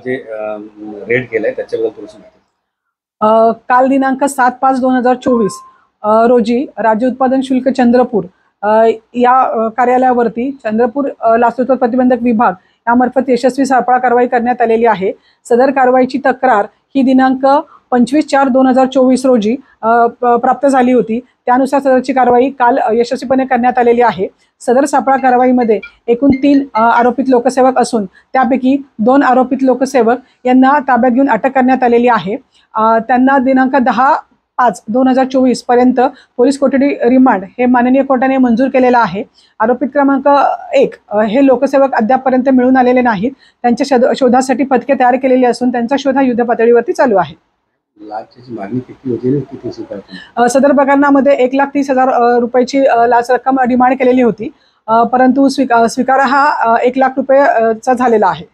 जे रेड केलंय त्याच्याबद्दल थोडंसं काल दिनांक 7/5/2024 रोजी राज्य उत्पादन शुल्क चंद्रपूर या कार्यालयावरती चंद्रपूर लाचलुचपत प्रतिबंधक विभाग यामार्फत यशस्वी सापळा कारवाई करण्यात आलेली आहे। सदर कारवाईची तक्रार ही दिनांक 25/4/2024 रोजी प्राप्त झाली होती। त्यानुसार सदरची कारवाई काल यशस्वीपणे करण्यात आलेली आहे। सदर सापळा कारवाईमध्ये एकूण 3 आरोपित लोकसेवक असून त्यापैकी 2 आरोपित लोकसेवक यांना ताब्यात घेऊन अटक करण्यात आलेली आहे। त्यांना दिनांक 10/5/2024 पर्यंत पोलीस कोठडी रिमांड हे माननीय कोर्टाने मंजूर केलेला आहे। आरोपित क्रमांक 1 हे लोकसेवक अद्यापपर्यंत मिळून आलेले नाहीत। त्यांच्या शोधासाठी पथके तयार केलेली असून त्यांचा शोध हा युद्ध पातळीवरती चालू आहे। लाचची मागणी किती होती किती स्वीकारली? सदर प्रकरणामध्ये 1,30,000 रुपयाची लाच रक्कम डिमांड केलेली होती, परंतु स्वीकार हा 1,00,000 रुपयेचा झालेला आहे।